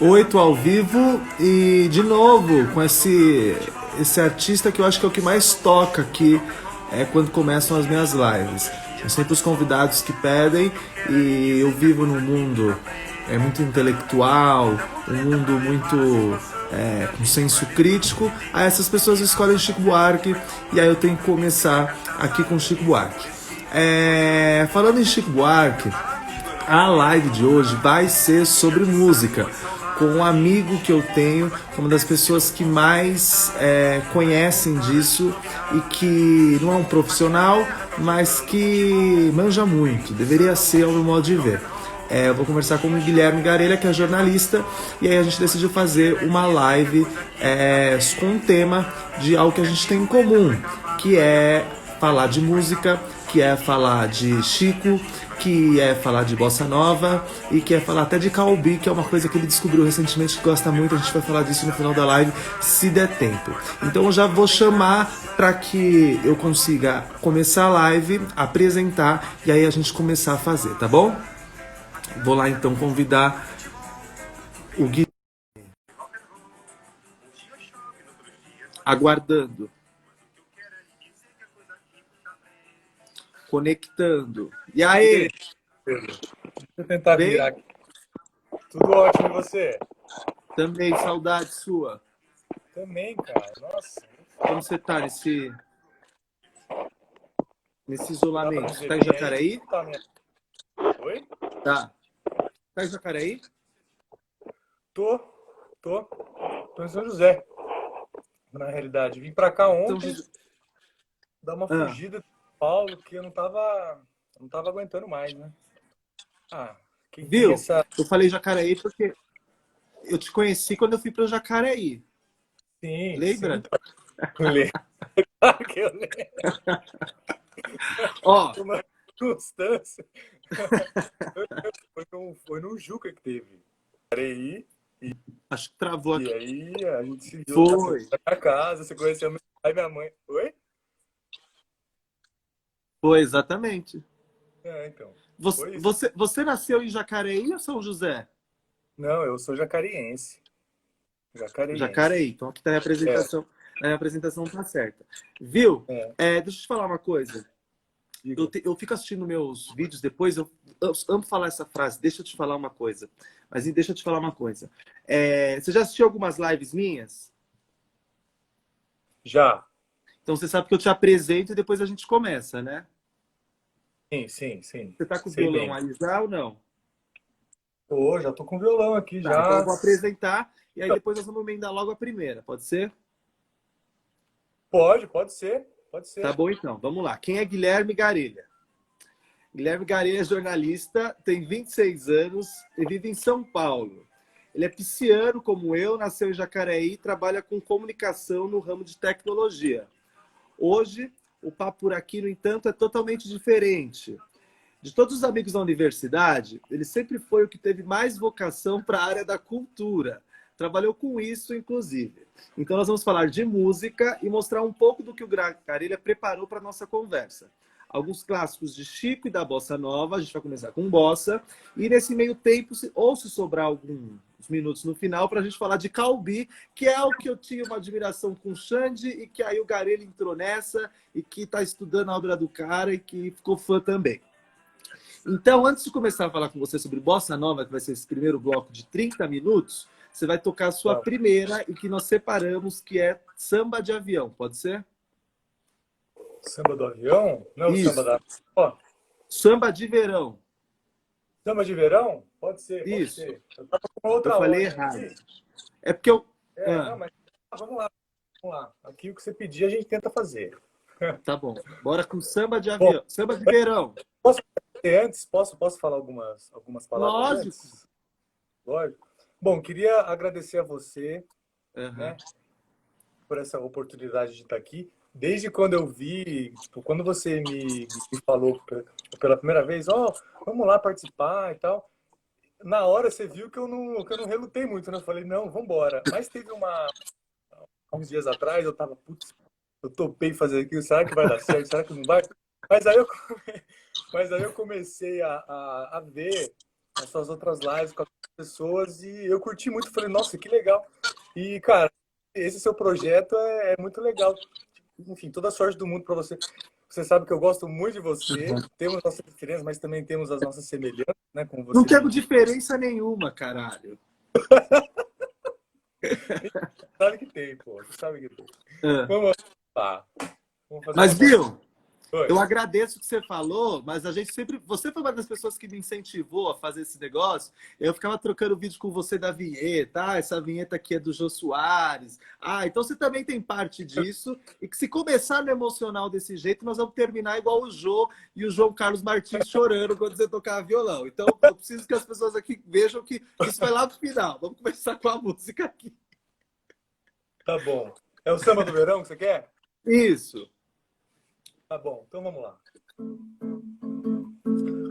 Oito ao vivo e de novo com esse artista que eu acho que é o que mais toca aqui quando começam as minhas lives. São sempre os convidados que pedem e eu vivo num mundo muito intelectual, um mundo muito com senso crítico. Aí essas pessoas escolhem Chico Buarque e aí eu tenho que começar aqui com Chico Buarque. Falando em Chico Buarque, a live de hoje vai ser sobre música, com um amigo que eu tenho, uma das pessoas que mais conhecem disso e que não é um profissional, mas que manja muito, deveria ser ao meu modo de ver. Eu vou conversar com o Guilherme Garelha, que é jornalista, e aí a gente decidiu fazer uma live com um tema de algo que a gente tem em comum, que é falar de música, que é falar de Chico, que é falar de bossa nova e que é falar até de Calbi, que é uma coisa que ele descobriu recentemente que gosta muito. A gente vai falar disso no final da live, se der tempo. Então eu já vou chamar para que eu consiga começar a live, apresentar e aí a gente começar a fazer, tá bom? Vou lá então convidar o Gui. Aguardando. Conectando. E aí? Deixa eu tentar virar aqui. Tudo ótimo, e você? Também, saudade sua. Também, cara. Nossa. Como você tá nesse isolamento? Você tá em Jacareí? Oi? Tá. Tá em Jacareí? Tô em São José, na realidade. Vim pra cá ontem, dar uma fugida de São Paulo, que eu não tava aguentando mais, né? Quem Viu? tem essa... Eu falei Jacareí porque eu te conheci quando eu fui pra Jacareí. Sim, Lembra? sim. Eu lembro. Claro que eu lembro. Ó. Uma circunstância. Foi no Juca que teve. Jacareí. Acho que travou aqui. E aí a gente se viu Foi. na casa, você conheceu meu pai e minha mãe. Oi? Foi, exatamente. Então. Você nasceu em Jacareí ou São José? Não, eu sou jacariense. Jacareí. Então aqui tá a apresentação. A apresentação tá certa. Viu? Deixa eu te falar uma coisa. Eu fico assistindo meus vídeos depois, eu amo falar essa frase, deixa eu te falar uma coisa. Mas deixa eu te falar uma coisa. Você já assistiu algumas lives minhas? Já. Então você sabe que eu te apresento e depois a gente começa, né? Sim. Você tá com o violão aí já ou não? Já tô com violão aqui, Tá, já. então eu vou apresentar e aí depois nós vamos emendar logo a primeira, pode ser? Pode ser. Tá bom então, vamos lá. Quem é Guilherme Garelha? Guilherme Garelha é jornalista, tem 26 anos e vive em São Paulo. Ele é pisciano como eu, nasceu em Jacareí e trabalha com comunicação no ramo de tecnologia. Hoje, o papo por aqui, no entanto, é totalmente diferente. De todos os amigos da universidade, ele sempre foi o que teve mais vocação para a área da cultura. Trabalhou com isso, inclusive. Então, nós vamos falar de música e mostrar um pouco do que o Garelha preparou para a nossa conversa. Alguns clássicos de Chico e da Bossa Nova, a gente vai começar com Bossa. E nesse meio tempo, ou se sobrar alguns minutos no final, para a gente falar de Calbi, que é algo que eu tinha uma admiração com o Xande e que aí o Garelha entrou nessa e que está estudando a obra do cara e que ficou fã também. Então, antes de começar a falar com você sobre Bossa Nova, que vai ser esse primeiro bloco de 30 minutos, você vai tocar a sua primeira e que nós separamos, que é Samba de Avião. Pode ser? Samba do avião? Não, Isso. Samba da... Samba de Verão. Samba de verão? Pode ser. Isso. Eu tava com outra eu falei ordem errado. aqui. É porque eu... Não, mas vamos lá. Aqui o que você pedir a gente tenta fazer. Tá bom. Bora com Samba de Avião. Bom, Samba de Verão. Posso falar algumas palavras antes? Lógico. Bom, queria agradecer a você, né, por essa oportunidade de estar aqui. Desde quando eu vi, quando você me falou pela primeira vez, vamos lá participar e tal, na hora você viu que eu não relutei muito, né? Eu falei, não, vamos embora. Mas teve uns dias atrás, eu tava, putz, eu topei fazer aquilo, será que vai dar certo? Será que não vai? Mas aí eu comecei a ver as suas outras lives com a pessoas e eu curti muito. Falei, nossa, que legal. E, cara, esse seu projeto é muito legal. Enfim, toda a sorte do mundo para você. Você sabe que eu gosto muito de você. Temos nossas diferenças, mas também temos as nossas semelhanças, né? Como Não você quero bem disse. diferença nenhuma, caralho. Sabe que tem, pô. Você sabe que tem. É. Vamos lá. Vamos fazer Mas, uma coisa. Bill, eu agradeço o que você falou, mas a gente sempre. Você foi uma das pessoas que me incentivou a fazer esse negócio. Eu ficava trocando vídeo com você da vinheta. Ah, essa vinheta aqui é do Jô Soares. Ah, então você também tem parte disso. E que se começar no emocional desse jeito, nós vamos terminar igual o Jô e o João Carlos Martins chorando quando você tocava violão. Então, eu preciso que as pessoas aqui vejam que isso vai lá pro final. Vamos começar com a música aqui. Tá bom. É o samba do verão que você quer? Isso. Tá bom, então vamos lá.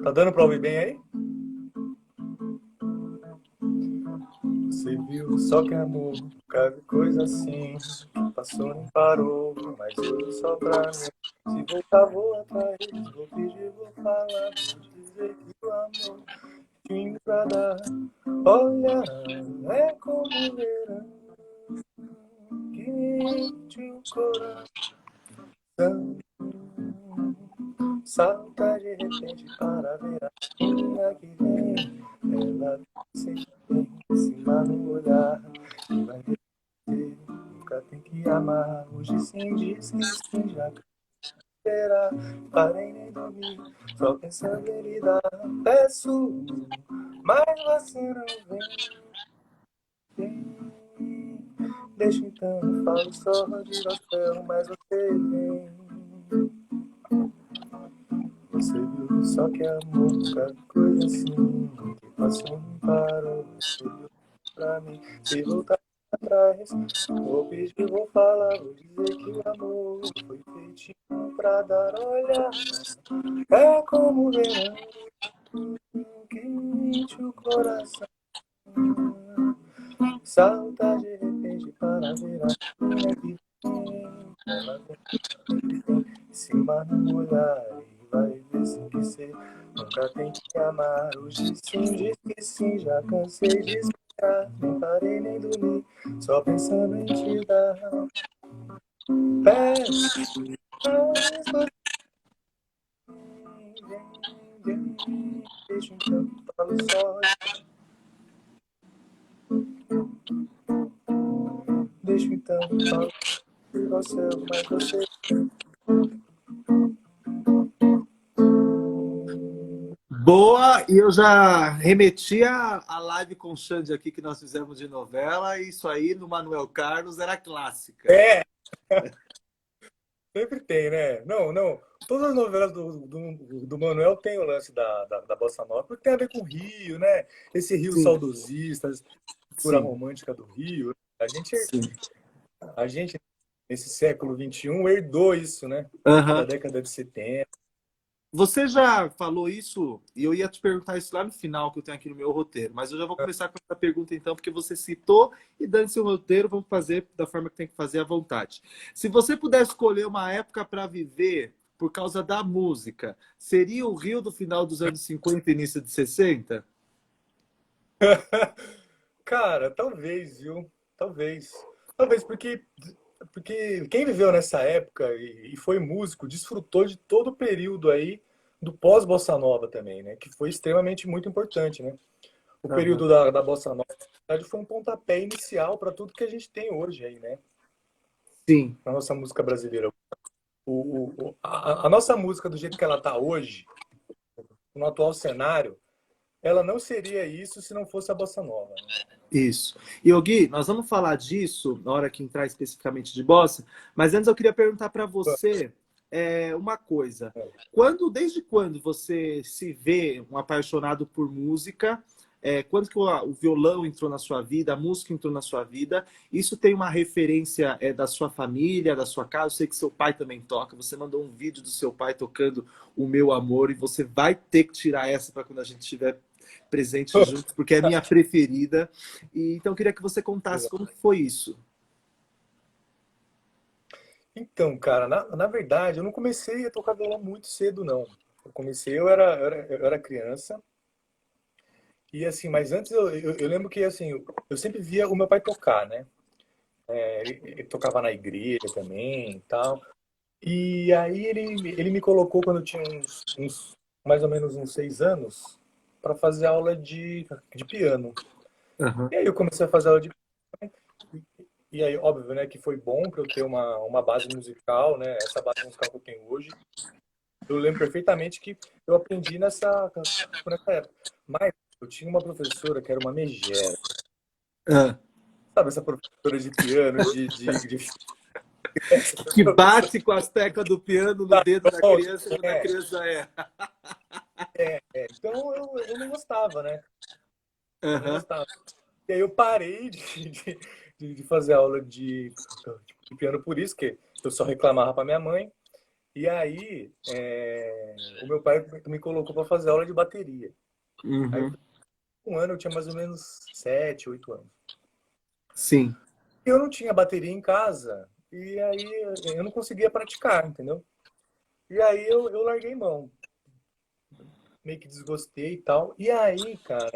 Tá dando pra ouvir bem aí? Você viu só que amor, cabe coisa assim. Passou, não parou, mas tudo só pra mim. Se voltar, vou atrás. Vou pedir, vou falar. Vou dizer que o amor tinha pra dar. Olha, é como o verão que enche o coração. Salta de repente para ver a menina que vem. Ela se tem em cima no olhar e vai dizer, nunca tem que amar. Hoje sim diz que sim, já terá. Parei nem dormir, só pensando em lhe dar. Peço, mas você não vem. Deixa então, falo só de noção, mas você vem. Você viu só que amor, cada coisa assim, que passou não parou, você viu pra mim, se voltar atrás, vou pedir, vou falar, vou dizer que o amor foi feitinho pra dar, olha, é como o verão, que enche o coração, salta de repente para ver a menina que vem, ela vem em cima no olhar e vai ver sem que ser. Nunca tem que amar, hoje sim, diz que sim, já cansei de esperar, nem parei nem dormi, só pensando em te dar. Peço, mas você vem, deixa então, falo só. Deixa então, falo de você, mas você. Boa, e eu já remeti a live com o Xande aqui que nós fizemos de novela, e isso aí no Manuel Carlos era clássica. É! Sempre tem, né? Não, não. Todas as novelas do Manuel tem o lance da Bossa Nova, porque tem a ver com o Rio, né? Esse Rio Sim, saudosista, essa cultura sim, romântica do Rio. sim. A gente, nesse século XXI, herdou isso, né? Da Aham. década de 70. Você já falou isso, e eu ia te perguntar isso lá no final, que eu tenho aqui no meu roteiro, mas eu já vou começar com essa pergunta então, porque você citou, e dando seu roteiro, vamos fazer da forma que tem que fazer à vontade. Se você pudesse escolher uma época para viver por causa da música, seria o Rio do final dos anos 50 e início de 60? Cara, talvez, viu? Talvez. Talvez, porque quem viveu nessa época e foi músico desfrutou de todo o período aí do pós-Bossa Nova também, né? Que foi extremamente muito importante, né? O Aham. período da Bossa Nova, na verdade, foi um pontapé inicial para tudo que a gente tem hoje aí, né? Sim, Na nossa música brasileira. A nossa música, do jeito que ela está hoje, no atual cenário, ela não seria isso se não fosse a Bossa Nova, né? isso. E, ô Gui, nós vamos falar disso na hora que entrar especificamente de bossa, mas antes eu queria perguntar para você uma coisa. Desde quando você se vê um apaixonado por música? Quando que o violão entrou na sua vida, a música entrou na sua vida? Isso tem uma referência da sua família, da sua casa? Eu sei que seu pai também toca. Você mandou um vídeo do seu pai tocando O Meu Amor e você vai ter que tirar essa para quando a gente estiver presente juntos, porque é a minha preferida. E então eu queria que você contasse como que foi isso. Então, cara, na verdade, eu não comecei a tocar violão muito cedo, não. Eu comecei, eu era criança E assim, mas antes eu lembro que assim, eu sempre via o meu pai tocar, né? Ele tocava na igreja também e tal. E aí ele me colocou quando eu tinha mais ou menos uns 6 anos para fazer aula de piano. Aham. E aí eu comecei a fazer aula de piano. E aí, óbvio, né, que foi bom para eu ter uma base musical, né? Essa base musical que eu tenho hoje. Eu lembro perfeitamente que eu aprendi nessa época. Mas eu tinha uma professora que era uma megera. Ah. Sabe essa professora de piano, essa Que professora bate com as teclas do piano no da dedo da nota, criança quando a é, criança é. Então eu não gostava, né? Eu não Aham. gostava. E aí eu parei de fazer aula de piano por isso, que eu só reclamava para minha mãe. E aí o meu pai me colocou para fazer aula de bateria. Aí Uhum. um ano eu tinha mais ou menos 7, 8 anos. Sim. Eu não tinha bateria em casa e aí eu não conseguia praticar, entendeu? E aí eu larguei mão, meio que desgostei e tal. E aí, cara,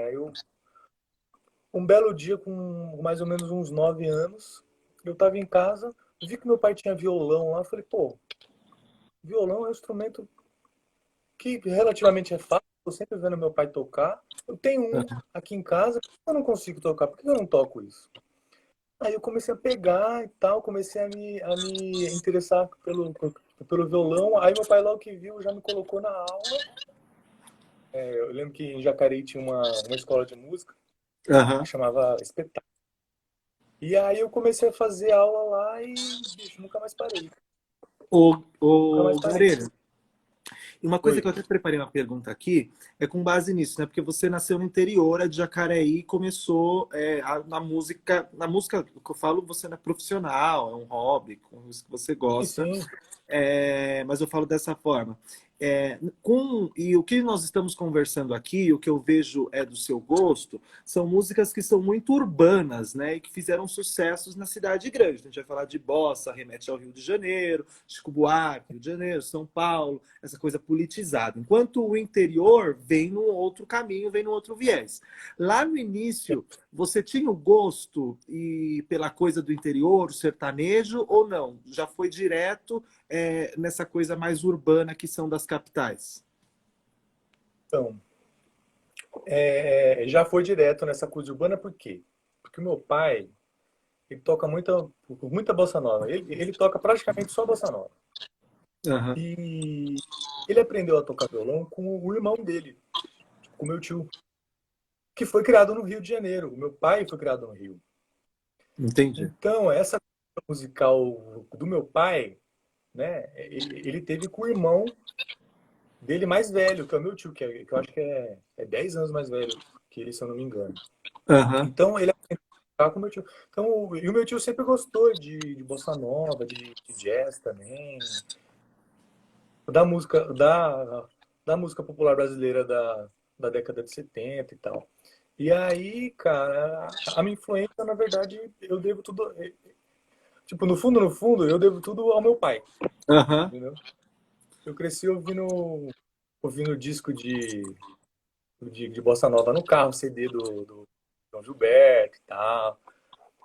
um belo dia com mais ou menos uns 9 anos, eu tava em casa, vi que meu pai tinha violão lá, falei, pô, violão é um instrumento que relativamente é fácil, tô sempre vendo meu pai tocar. Eu tenho um aqui em casa, por que eu não consigo tocar? Por que eu não toco isso? Aí eu comecei a pegar e tal, comecei a me interessar pelo violão. Aí meu pai logo que viu já me colocou na aula. Eu lembro que em Jacareí tinha uma escola de música que Aham. chamava Espetáculo. E aí eu comecei a fazer aula lá e, bicho, nunca mais parei. Nunca mais O parei. Gareira, e uma coisa Oi. que eu até preparei uma pergunta aqui é com base nisso, né? Porque você nasceu no interior, é de Jacareí, e começou na música que eu falo, você não é profissional, é um hobby, com isso que você Sim, gosta. sim. Mas eu falo dessa forma. E o que nós estamos conversando aqui, o que eu vejo é do seu gosto, são músicas que são muito urbanas, né? E que fizeram sucessos na cidade grande. A gente vai falar de bossa, remete ao Rio de Janeiro, Chico Buarque, Rio de Janeiro, São Paulo, essa coisa politizada. Enquanto o interior vem num outro caminho, vem num outro viés. Lá no início, você tinha o gosto pela coisa do interior, o sertanejo, ou não? Já foi direto nessa coisa mais urbana que são das capitais? Então, já foi direto nessa coisa urbana, por quê? Porque o meu pai, ele toca muita bossa nova. Ele toca praticamente só bossa nova. Aham. E ele aprendeu a tocar violão com o irmão dele, com o meu tio, que foi criado no Rio de Janeiro. O meu pai foi criado no Rio. Entendi. Então, essa coisa musical do meu pai, né, ele teve com o irmão dele mais velho, que é o meu tio, que eu acho que é 10 anos mais velho que ele, se eu não me engano. Aham. Então, ele aprendeu a tocar com o meu tio. Então, e o meu tio sempre gostou de bossa nova, de jazz também, da música, da música popular brasileira da década de 70 e tal. E aí, cara, a minha influência, na verdade, eu devo tudo. Tipo, no fundo, eu devo tudo ao meu pai, Aham. entendeu? Eu cresci ouvindo disco de bossa nova no carro, CD do João Gilberto e tal.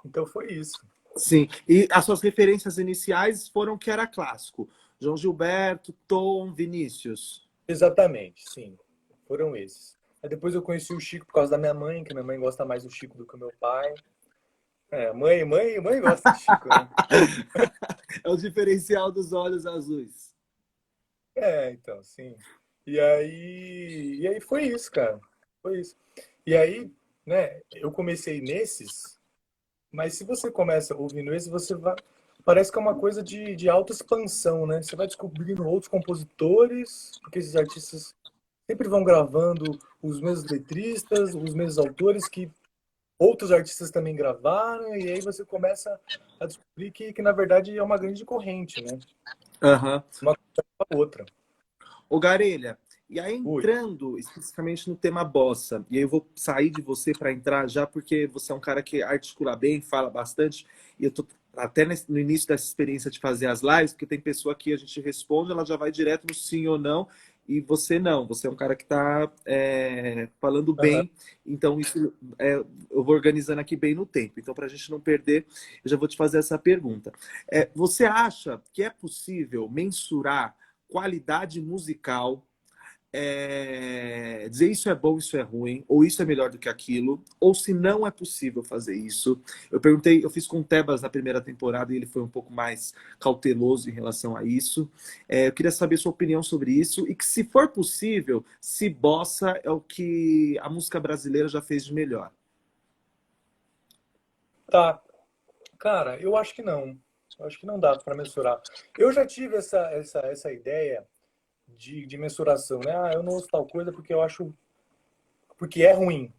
Então foi isso. Sim. E as suas referências iniciais foram que era clássico. João Gilberto, Tom, Vinícius. Exatamente, sim. Foram esses. Aí depois eu conheci o Chico por causa da minha mãe, que minha mãe gosta mais do Chico do que o meu pai. Mãe gosta de Chico, né? É o diferencial dos olhos azuis. Então, sim. E aí foi isso, cara. Foi isso. E aí, né, eu comecei nesses, mas se você começa ouvindo esses, você vai. Parece que é uma coisa de autoexpansão, né? Você vai descobrindo outros compositores, porque esses artistas sempre vão gravando os mesmos letristas, os mesmos autores que outros artistas também gravaram, e aí você começa a descobrir que na verdade é uma grande corrente, né? Aham. Uma coisa com a outra. Ô, Garelha, e aí Ui, entrando especificamente no tema bossa, e aí eu vou sair de você para entrar já, porque você é um cara que articula bem, fala bastante, e eu tô até no início dessa experiência de fazer as lives, porque tem pessoa que a gente responde, ela já vai direto no sim ou não, e você não, você é um cara que está falando Aham. bem, então isso eu vou organizando aqui bem no tempo. Então, para a gente não perder, eu já vou te fazer essa pergunta. Você acha que é possível mensurar qualidade musical, dizer isso é bom, isso é ruim, ou isso é melhor do que aquilo, ou se não é possível fazer isso? Eu perguntei, eu fiz com o Tebas na primeira temporada e ele foi um pouco mais cauteloso em relação a isso. Eu queria saber sua opinião sobre isso e que, se for possível, se bossa é o que a música brasileira já fez de melhor. Tá. Cara, eu acho que não. Eu acho que não dá para mensurar. Eu já tive essa ideia de mensuração, né? Ah, eu não ouço tal coisa porque eu acho. Porque é ruim.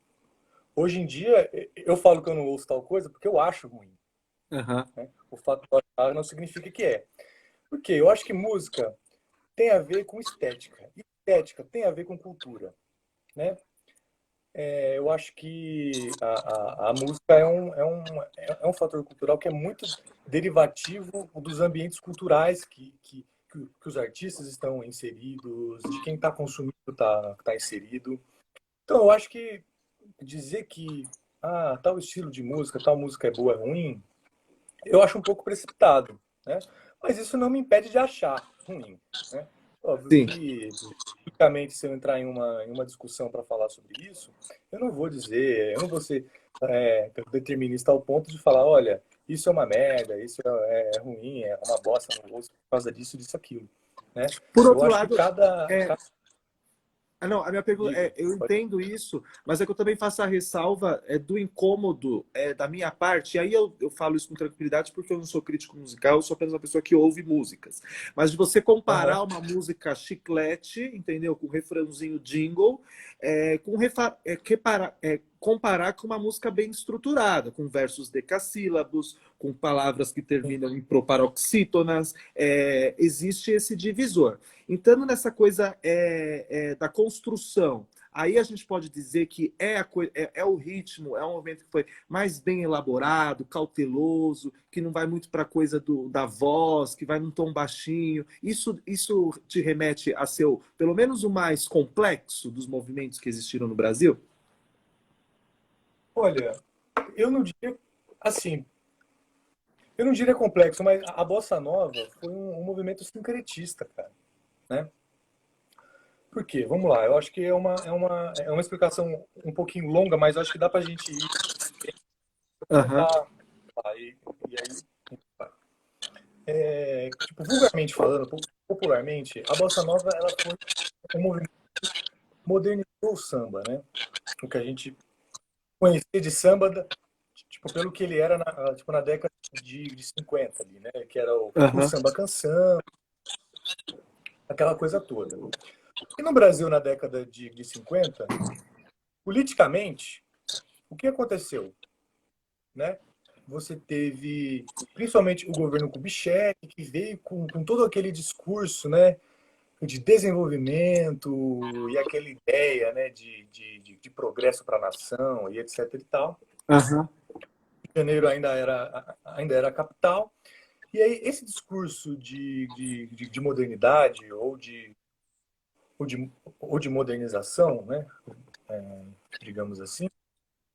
Hoje em dia, eu falo que eu não ouço tal coisa porque eu acho ruim. Aham. Né? O fato de eu achar não significa que é. Porque eu acho que música tem a ver com estética. E estética tem a ver com cultura. Né? Eu acho que a música é um fator cultural que é muito derivativo dos ambientes culturais que os artistas estão inseridos, de quem está consumindo tá inserido. Então, eu acho que dizer que tal estilo de música, tal música é boa, é ruim, eu acho um pouco precipitado, né? Mas isso não me impede de achar ruim, né? Óbvio Sim. que, publicamente, se eu entrar em uma discussão para falar sobre isso, eu não vou ser determinista ao ponto de falar, olha, isso é uma merda, isso é ruim, é uma bosta, não ouço por causa disso, disso, aquilo, né? Por Eu outro acho que lado, cada, é, cada não, a minha pergunta diga, eu pode... entendo isso, mas é que eu também faço a ressalva do incômodo da minha parte, e aí eu falo isso com tranquilidade porque eu não sou crítico musical, eu sou apenas uma pessoa que ouve músicas. Mas de você Aham. comparar uma música chiclete, entendeu? Com refrãozinho jingle, comparar com uma música bem estruturada, com versos decassílabos, com palavras que terminam em proparoxítonas, existe esse divisor. Entrando nessa coisa da construção, aí a gente pode dizer que é o ritmo, é um movimento que foi mais bem elaborado, cauteloso, que não vai muito para a coisa da voz, que vai num tom baixinho. Isso te remete a ser, pelo menos, o mais complexo dos movimentos que existiram no Brasil? Olha, eu não diria assim, eu não diria complexo, mas a bossa nova foi um movimento sincretista, cara, né? Por quê? Vamos lá, eu acho que é uma explicação um pouquinho longa, mas eu acho que dá pra gente ir Aham. tentar. E aí, tipo, vulgarmente falando, popularmente, a bossa nova ela foi um movimento que modernizou o samba, né? O que a gente conhecia de samba, tipo, pelo que ele era na década de 50 ali, né? Que era o Aham. samba canção, aquela coisa toda. E no Brasil, na década de 50, politicamente, o que aconteceu? Né? Você teve, principalmente, o governo Kubitschek, que veio com todo aquele discurso, né, de desenvolvimento e aquela ideia, né, de progresso para a nação e etc. e tal. Aham. Rio de Janeiro ainda era a capital. E aí, esse discurso de modernidade ou de, ou de modernização, né, digamos assim,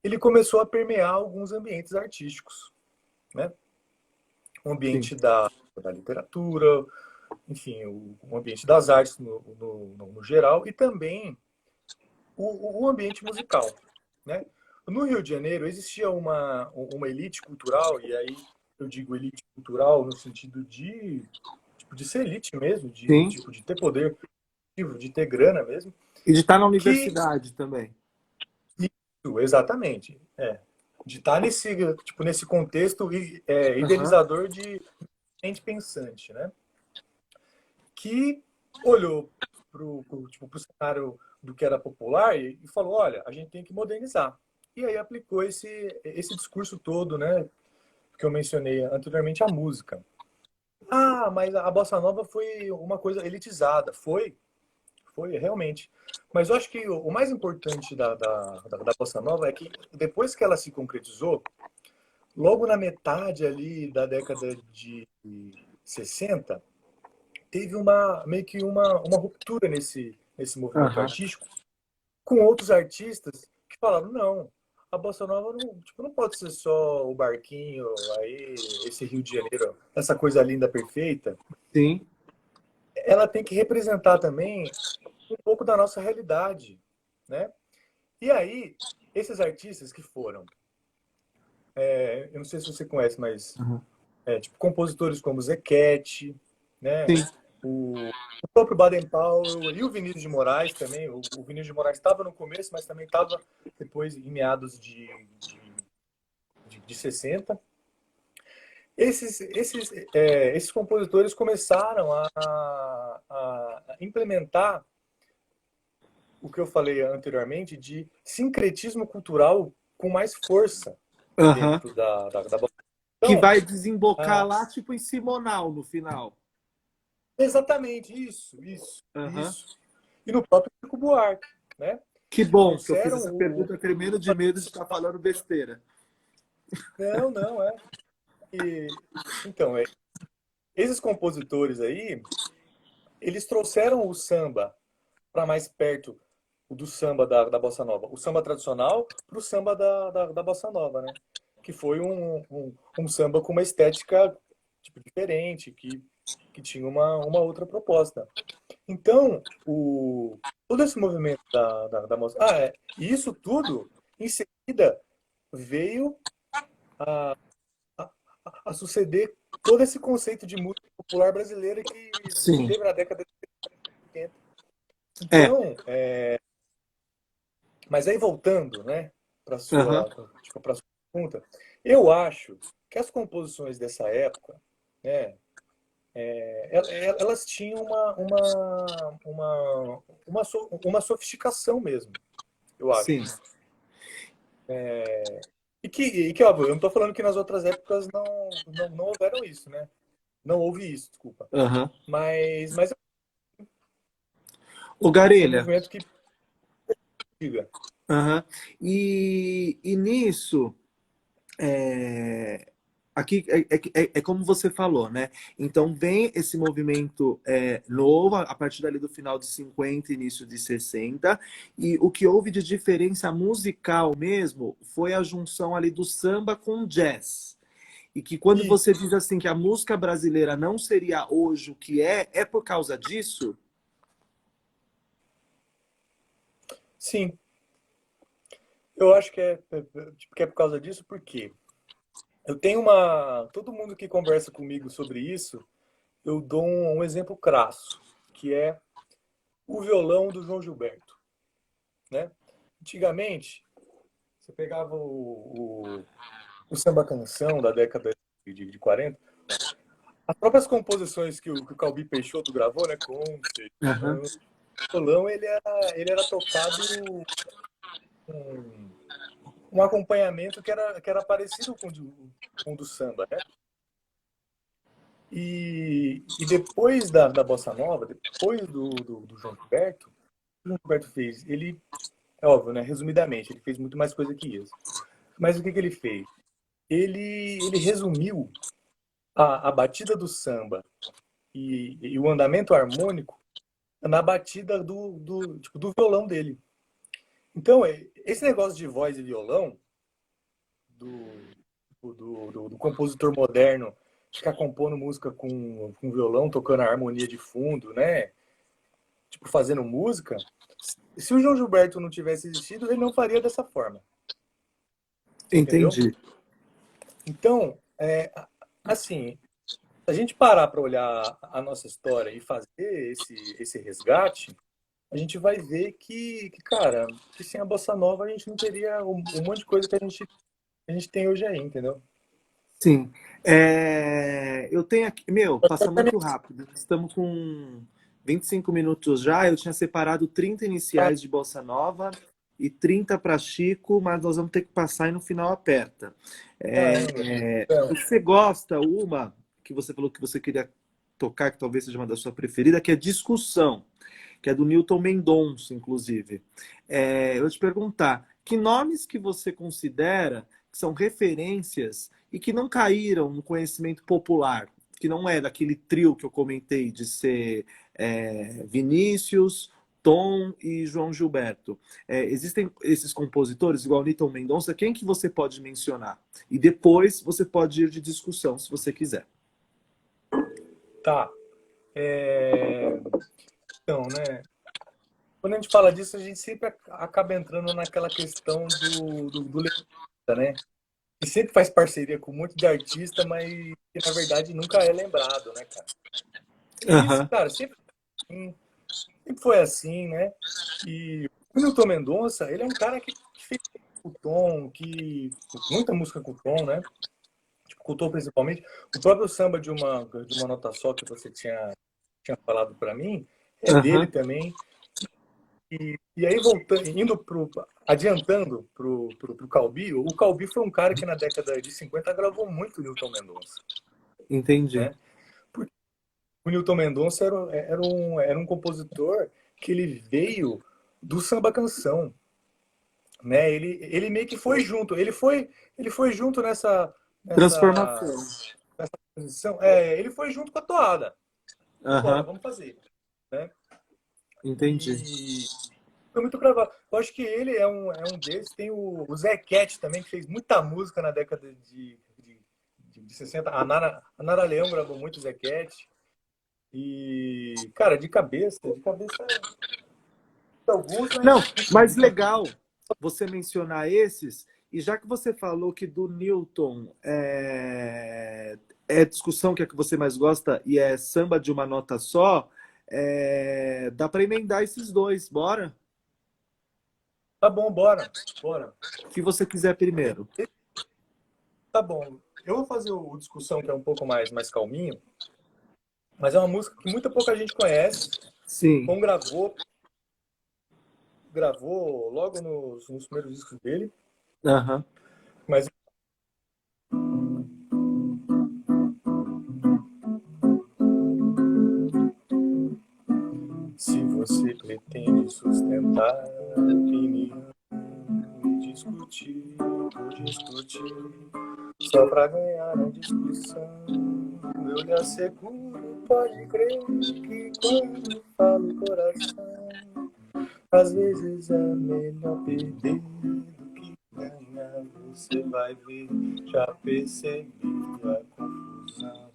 ele começou a permear alguns ambientes artísticos, né? O Sim. ambiente da literatura, enfim, o ambiente das artes no geral e também o ambiente musical, né? No Rio de Janeiro existia uma elite cultural, e aí eu digo elite cultural no sentido tipo, de ser elite mesmo, Sim. tipo, de ter poder, de ter grana mesmo, E de estar na que universidade também. isso, exatamente, de estar nesse contexto Aham. idealizador de gente pensante, né? Que olhou pro cenário do que era popular e falou, olha, a gente tem que modernizar. E aí aplicou esse discurso todo, né, que eu mencionei anteriormente, a música. Ah, mas a bossa nova foi uma coisa elitizada. Foi realmente. Mas eu acho que o mais importante da bossa nova é que depois que ela se concretizou, logo na metade ali da década de 60, teve meio que uma ruptura nesse movimento Aham. artístico com outros artistas que falaram, não, a bossa nova não, tipo, não pode ser só o barquinho, aí esse Rio de Janeiro, essa coisa linda, perfeita. Sim. Ela tem que representar também um pouco da nossa realidade, né? E aí, esses artistas que foram, eu não sei se você conhece, mas Aham. tipo, compositores como Zequete, né? Sim. O próprio Baden Powell e o Vinícius de Moraes também. O Vinícius de Moraes estava no começo, mas também estava depois em meados de 60. Esses compositores começaram a implementar o que eu falei anteriormente de sincretismo cultural com mais força Aham. dentro da Que então, vai desembocar ah, lá, tipo, em Simonal, no final. exatamente Aham. isso. E no próprio Chico Buarque, né? Que Que bom que eu fiz trouxeram essa o. pergunta tremendo de medo de estar falando besteira. Não, não, é. E, então, esses compositores aí, eles trouxeram o samba para mais perto do samba da Bossa Nova. O samba tradicional para o samba da Bossa Nova, né? Que foi um samba com uma estética tipo, diferente, que tinha uma outra proposta. Então, todo esse movimento da moça. E isso tudo, em seguida, veio a suceder todo esse conceito de música popular brasileira que Sim. teve na década de 80. É. Então, mas aí voltando, né, para Aham. para sua pergunta, eu acho que as composições dessa época, né, elas tinham uma sofisticação mesmo, eu acho. Sim. E que, óbvio, eu não estou falando que nas outras épocas não houveram isso, né? Não houve isso, desculpa. Aham. Mas O foi um Garelha. movimento que diga. Aham. E nisso, é, aqui é como você falou, né? Então vem esse movimento novo, a partir dali do final de 50, início de 60, e o que houve de diferença musical mesmo foi a junção ali do samba com o jazz. E que quando E você diz assim que a música brasileira não seria hoje o que é por causa disso? sim, eu acho que é por causa disso, porque eu tenho todo mundo que conversa comigo sobre isso, eu dou um exemplo crasso, que é o violão do João Gilberto, né? Antigamente, você pegava o samba canção da década de 40, as próprias composições que o Calbi Peixoto gravou, né? Aham. O violão ele era tocado com um acompanhamento que era parecido com o do samba, né? E depois da Bossa Nova, depois do João Gilberto, o que o João Gilberto fez? Ele, é óbvio, né? Resumidamente, ele fez muito mais coisa que isso. Mas o que ele fez? Ele resumiu a batida do samba e o andamento harmônico na batida tipo, do violão dele. Então, esse negócio de voz e violão do compositor moderno ficar compondo música com violão, tocando a harmonia de fundo, né? Tipo, fazendo música. Se o João Gilberto não tivesse existido, ele não faria dessa forma. Você entendeu? Entendi. Então, assim, se a gente parar para olhar a nossa história e fazer esse resgate, a gente vai ver cara, que sem a Bossa Nova a gente não teria um monte de coisa que a gente tem hoje aí, entendeu? Sim. Eu tenho aqui. Meu, passa muito rápido. Estamos com 25 minutos já. Eu tinha separado 30 Ah, iniciais de Bossa Nova e 30 para Chico, mas nós vamos ter que passar e no final aperta. caramba. Então, Você gosta, uma que você falou que você queria tocar, que talvez seja uma da sua preferida, que é Discussão, que é do Newton Mendonça, inclusive. Eu vou te perguntar, que nomes que você considera que são referências e que não caíram no conhecimento popular? que não é daquele trio que eu comentei de ser Vinícius, Tom e João Gilberto. Existem esses compositores, igual Newton Mendonça, quem que você pode mencionar? E depois você pode ir de discussão, se você quiser. Tá. Então, né? Quando a gente fala disso, a gente sempre acaba entrando naquela questão do letrista, né? Que sempre faz parceria com um monte de artista, mas que na verdade nunca é lembrado, né, cara? E isso, cara, sempre foi assim, né? E o Newton Mendonça, ele é um cara que fez o Tom, muita música com o Tom, né? Tipo, com o Tom principalmente. O próprio samba de uma nota só que você tinha falado para mim, é dele também. E aí, adiantando pro Calbi, o Calbi foi um cara que na década de 50 gravou muito o Newton Mendonça. Entendi. Né? Porque o Newton Mendonça era um compositor que ele veio do samba canção. Né? Ele meio que foi junto. Ele foi junto nessa transformação. Nessa transição. Ele foi junto com a toada. Bora, vamos fazer. Né? Entendi. E foi muito gravado. Eu acho que ele é um deles. Tem o Zé Cat também, que fez muita música na década de 60. A Nara Leão gravou muito o Zé Cat. E, cara, de cabeça alguns, mas... Não, mas legal você mencionar esses. E já que você falou que do Newton é discussão que é que você mais gosta e é samba de uma nota só, dá para emendar esses dois, bora? Tá bom, bora. O que você quiser primeiro. Tá bom. Eu vou fazer o discussão que é um pouco mais calminho, mas é uma música que muita pouca gente conhece. Sim. Tom gravou logo nos primeiros discos dele. Mas se você pretende sustentar a opinião e discutir só pra ganhar a discussão, eu lhe asseguro, pode crer que quando falo coração, às vezes é melhor perder do que ganhar. Você vai ver, já percebi a confusão.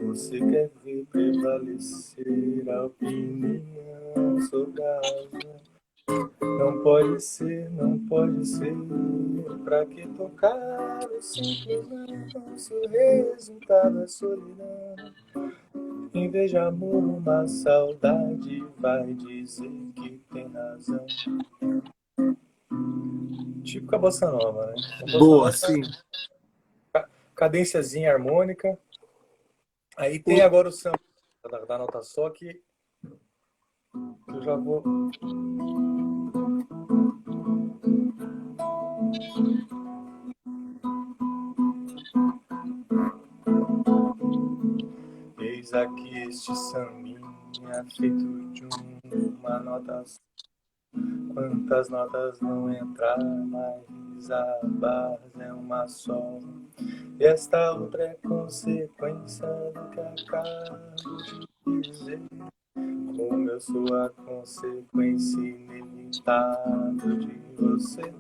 Você quer ver prevalecer a opinião sobre a razão. Não pode ser, pra que tocar o simples não, se o resultado é solidão. Em vez de amor, uma saudade vai dizer que tem razão. Tipo a bossa nova, né? Boa, sim. Cadênciazinha harmônica. Aí tem agora o samba da nota só que eu já vou... Eis aqui este sambinha feito de uma nota só. Quantas notas vão entrar, mas a barra é uma só. E esta outra é consequência do que acabo de dizer. Como eu sou a consequência inevitável de você.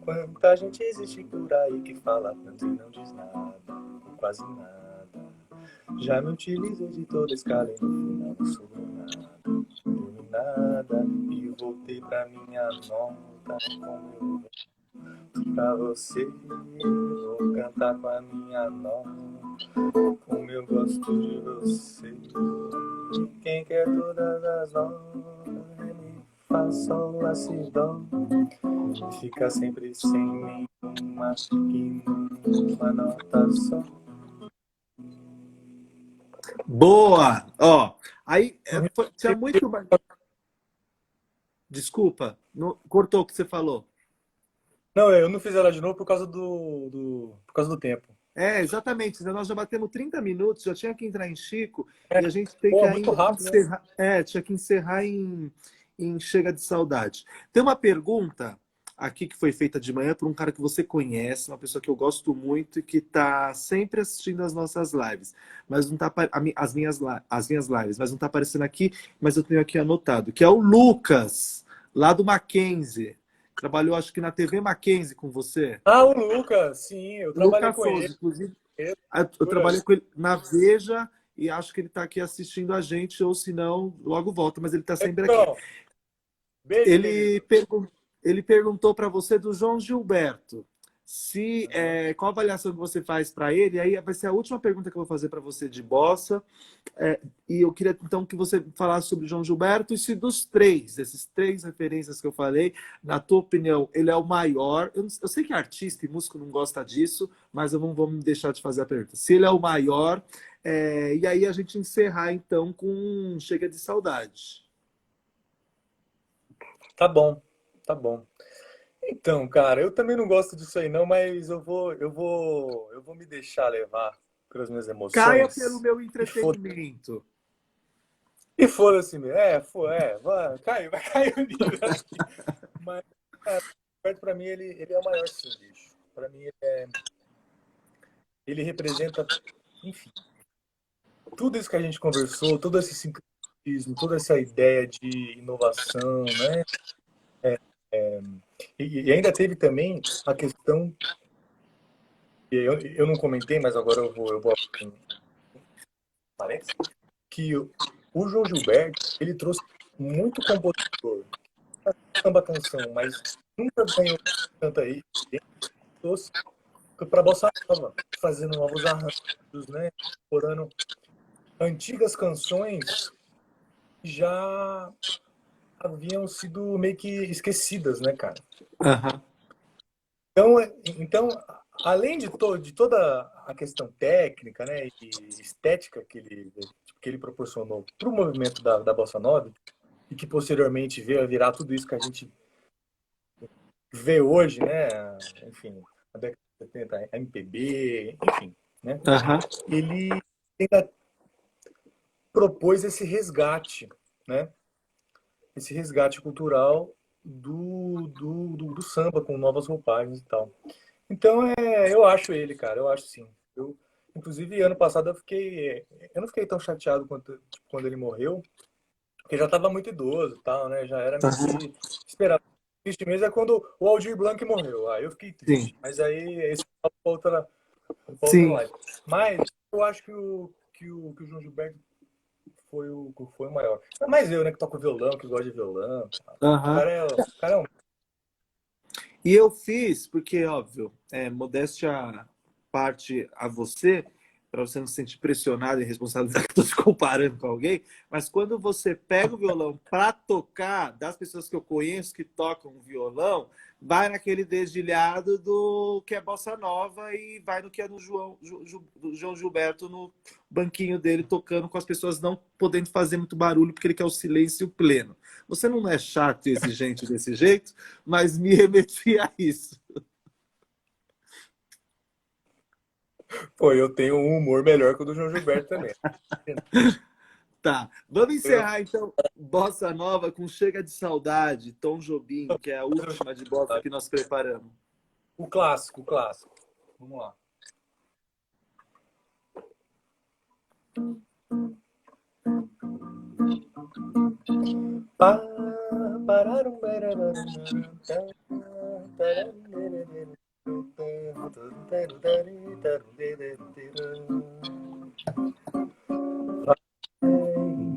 Quanta gente existe por aí que fala tanto e não diz nada, ou quase nada. Já me utilizei de toda escala e no final não sobrou nada. E voltei pra minha nota como eu vou pra você. Vou cantar com a minha nota como eu gosto de você. E quem quer todas as notas, ele faz sol, lá, si, dó. Fica sempre sem nenhuma e numa nota só. Boa! Ó, aí tinha muito mais... Desculpa, cortou o que você falou. Não, eu não fiz ela de novo por causa por causa do tempo. Exatamente. Nós já batemos 30 minutos, já tinha que entrar em Chico e a gente tem que muito ainda rápido, encerrar. Tinha que encerrar em Chega de Saudade. Tem uma pergunta aqui que foi feita de manhã por um cara que você conhece, uma pessoa que eu gosto muito e que está sempre assistindo as nossas lives, mas não tá as minhas lives, mas não está aparecendo aqui, mas eu tenho aqui anotado, que é o Lucas, lá do Mackenzie. Trabalhou, acho que na TV Mackenzie com você. Ah, o Lucas, sim, eu trabalhei Lucas com ele. Souza, inclusive, Ele- eu trabalhei com ele na Veja e acho que ele está aqui assistindo a gente, ou se não, logo volta, mas ele está sempre aqui. Então, beijo, Ele, querido. ele perguntou para você do João Gilberto. Se, Aham. qual a avaliação que você faz para ele? Aí vai ser a última pergunta que eu vou fazer para você de bossa. E eu queria então que você falasse sobre o João Gilberto e se dos três, desses três referências que eu falei, na tua opinião, ele é o maior. Eu sei que artista e músico não gosta disso, mas eu não vou me deixar de fazer a pergunta. Se ele é o maior, e aí a gente encerrar então com Chega de Saudade. Tá bom, tá bom. Então, cara, eu também não gosto disso aí não, mas eu vou me deixar levar pelas minhas Caia pelo emoções meu e foda entretenimento. e foda-se mesmo. Vai cair o nível aqui. Mas, cara, perto pra mim ele é o maior sim, bicho. Pra mim ele representa, enfim, tudo isso que a gente conversou, todo esse sincretismo, toda essa ideia de inovação, né? E ainda teve também a questão que eu não comentei, mas agora eu vou parece que o João Gilberto ele trouxe muito compositor, samba canção, mas nunca ganhou tanto aí, trouxe para bossa nova, fazendo novos arranjos, né? Explorando antigas canções que já haviam sido meio que esquecidas, né, cara? Aham. Então, além de toda a questão técnica, né, e estética que ele proporcionou para o movimento da Bossa Nova, e que posteriormente veio a virar tudo isso que a gente vê hoje, né, enfim, a década de 70, a MPB, enfim, né, Aham. ele ainda propôs esse resgate, né, esse resgate cultural do samba com novas roupagens e tal. Então, eu acho ele, cara, eu acho sim. Eu, inclusive, ano passado eu não fiquei tão chateado quanto tipo, quando ele morreu, porque já estava muito idoso, e tal, né? Já era meio Aham. que esperado. Triste mesmo é quando o Aldir Blanc morreu. Aí eu fiquei Sim. triste. Mas aí esse é pra outra Sim. live. Mas eu acho que o João Gilberto foi o maior. É mais eu, né, que toco violão, que gosto de violão. Aham. O cara é um. E eu fiz, porque, óbvio, modéstia à parte a você, para você não se sentir pressionado e responsabilizado que estou se comparando com alguém, mas quando você pega o violão para tocar, das pessoas que eu conheço que tocam violão, vai naquele dedilhado do que é bossa nova e vai no que é do do João Gilberto no banquinho dele tocando com as pessoas não podendo fazer muito barulho porque ele quer o silêncio pleno. Você não é chato e exigente desse jeito, mas me remetia a isso. Pô, eu tenho um humor melhor que o do João Gilberto também. Tá, vamos Eu, encerrar então Bossa Nova com Chega de Saudade, Tom Jobim, que é a última de bossa que nós preparamos. o clássico, o clássico. Vamos lá.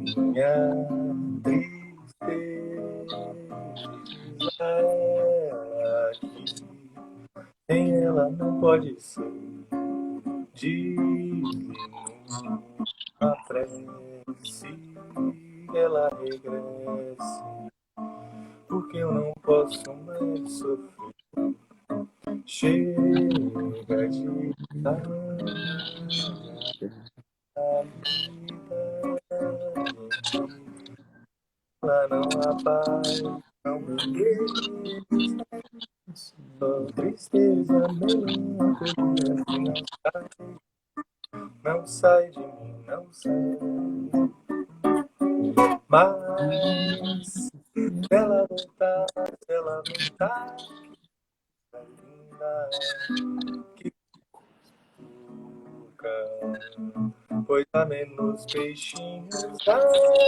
Minha tristeza é aqui, sem ela não pode ser. Diminuo a prece, ela regresse, porque eu não posso mais sofrer. Chega de dar a vida, ela não há paz, não me deixe, só tristeza, melancolia, não sai de mim, não sai. Mas se ela voltar, linda, que cuca, pois há menos peixinhos da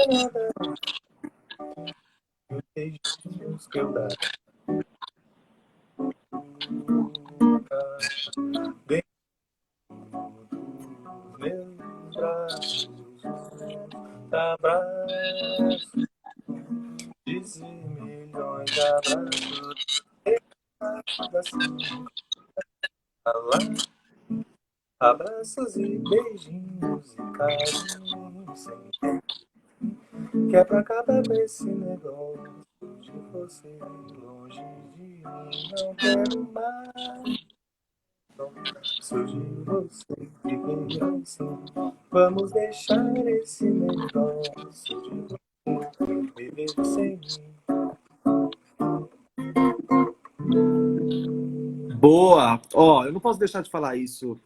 nada, os beijinhos que eu dar. Dentro dos meus braços, abraços, dizer milhões de abraços, abraços e beijinhos e carinhos sem fim, que é pra acabar com esse negócio de você longe de mim. Não quero mais sou de você viver assim. Vamos deixar esse negócio de você viver sem mim. Boa! Ó, eu não posso deixar de falar isso.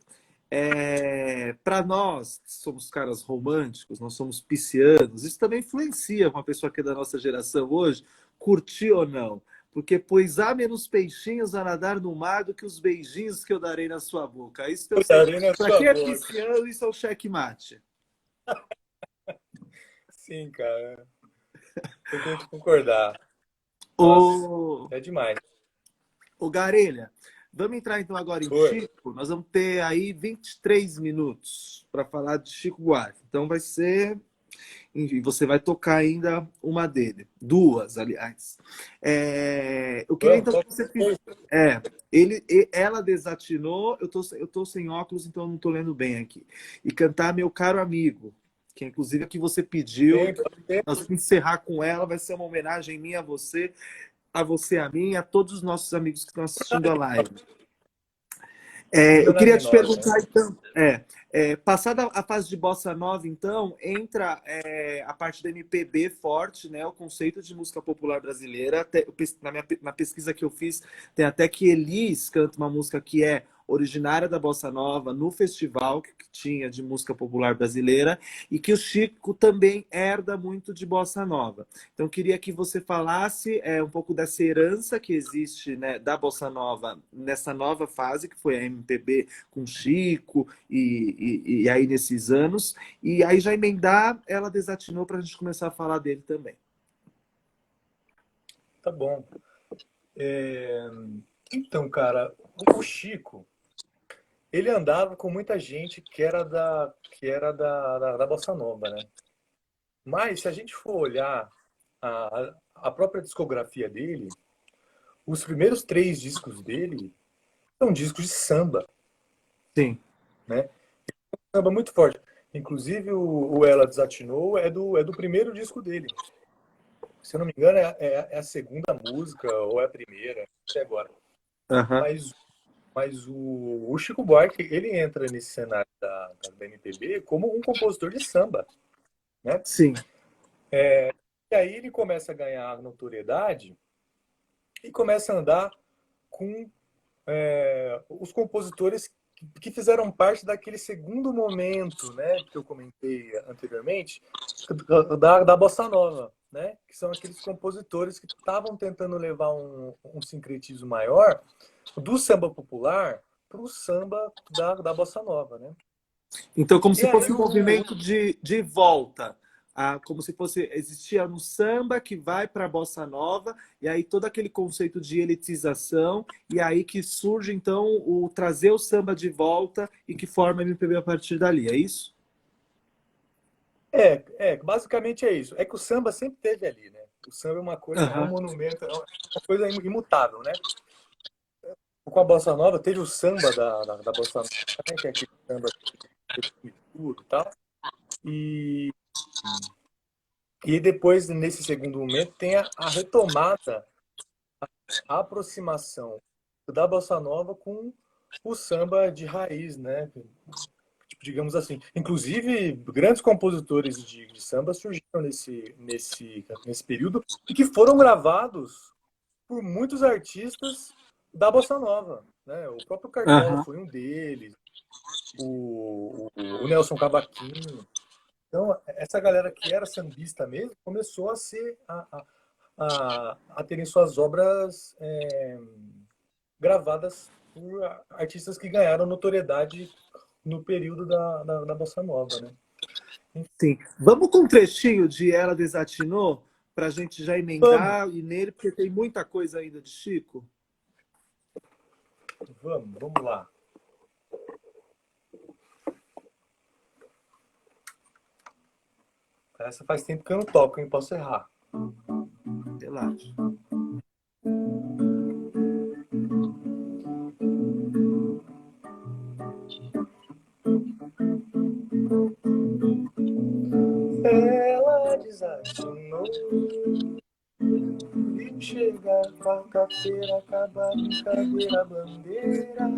Para nós, que somos caras românticos, nós somos piscianos, isso também influencia uma pessoa que é da nossa geração hoje, curtir ou não. Porque pois há menos peixinhos a nadar no mar do que os beijinhos que eu darei na sua boca. Isso que eu sei. Para quem é pisciano, isso é o checkmate. Sim, cara. Eu tenho que concordar. Nossa, é demais. Ô Garelha, vamos entrar então agora em Chico. Nós vamos ter aí 23 minutos para falar de Chico Buarque. Então vai ser... E você vai tocar ainda uma dele. Duas, aliás. Eu queria então que você... Ela desatinou, eu tô sem óculos, então eu não tô lendo bem aqui. E cantar Meu Caro Amigo, que inclusive é que você pediu. Nós vamos encerrar com ela, vai ser uma homenagem minha a você a mim, a todos os nossos amigos que estão assistindo a live. Eu queria te perguntar, então, passada a fase de bossa nova, então, entra a parte da MPB forte, né? O conceito de música popular brasileira. Até, na pesquisa que eu fiz, tem até que Elis canta uma música que é originária da bossa nova no festival que tinha de música popular brasileira, e que o Chico também herda muito de bossa nova. Então, queria que você falasse um pouco dessa herança que existe, né, da bossa nova nessa nova fase, que foi a MPB com Chico, e aí nesses anos, e aí já emendar, ela desatinou para a gente começar a falar dele também. Tá bom. Então, cara, o Chico, ele andava com muita gente que era da Bossa Nova, né? Mas, se a gente for olhar a própria discografia dele, os primeiros 3 discos dele são discos de samba. Sim. Né? Samba muito forte. Inclusive, o Ela Desatinou é do primeiro disco dele. Se eu não me engano, é a segunda música, ou é a primeira, não sei agora. Mas o Chico Buarque, ele entra nesse cenário da MPB como um compositor de samba. Né? Sim. E aí ele começa a ganhar notoriedade e começa a andar com os compositores que fizeram parte daquele segundo momento, né, que eu comentei anteriormente, da Bossa Nova, né, que são aqueles compositores que estavam tentando levar um sincretismo maior do samba popular para o samba da Bossa Nova. Né? Então, como se fosse um movimento de volta. Como se fosse, existia no samba que vai para a bossa nova, e aí todo aquele conceito de elitização, e aí que surge então o trazer o samba de volta e que forma a MPB a partir dali, é isso? Basicamente é isso. É que o samba sempre teve ali, né? O samba é uma coisa, é um monumento, é uma coisa imutável, né? Com a bossa nova, teve o samba da bossa nova, né? Que é aquele samba e tal. E depois, nesse segundo momento, tem a retomada, a aproximação da bossa nova com o samba de raiz, né? Tipo, digamos assim. Inclusive, grandes compositores de samba surgiram nesse período e que foram gravados por muitos artistas da bossa nova. Né? O próprio Cartola foi um deles, o Nelson Cavaquinho. Então, essa galera que era sambista mesmo começou a ser a terem suas obras gravadas por artistas que ganharam notoriedade no período da Bossa Nova, né? Sim. Vamos com um trechinho de Ela Desatinou, para a gente já emendar e nele, porque tem muita coisa ainda de Chico. Vamos lá. Essa faz tempo que eu não toco, hein? Posso errar. Relaxa. Ela desatinou e chega quarta-feira, acaba a brincadeira, bandeira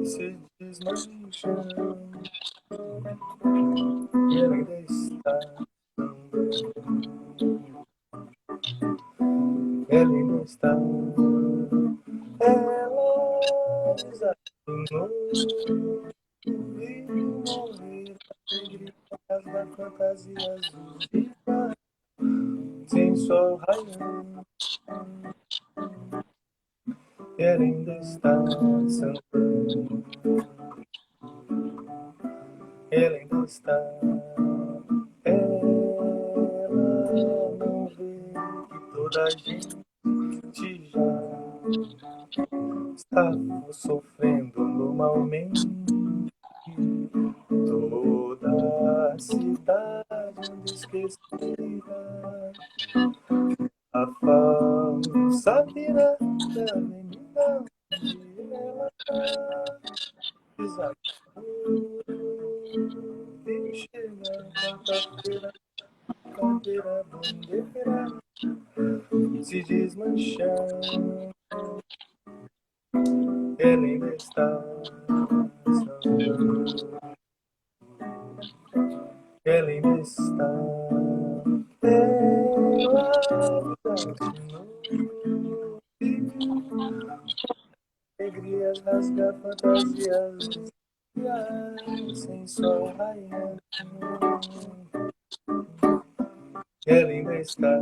se desmancha e ela ainda está ela ainda está ela desatinou e morrer da fantasia azul sem sol raiando ela ainda está sambando ela ainda está ela não vê que toda a gente já está sofrendo normalmente toda a cidade anda esquecida a falsa virada menina onde ela desatou e chega quarta-feira cadeira bandeira se desmanchando ela ainda está sambando ela ainda está ela alegrias rasga fantasias sem sol raiando ela ainda está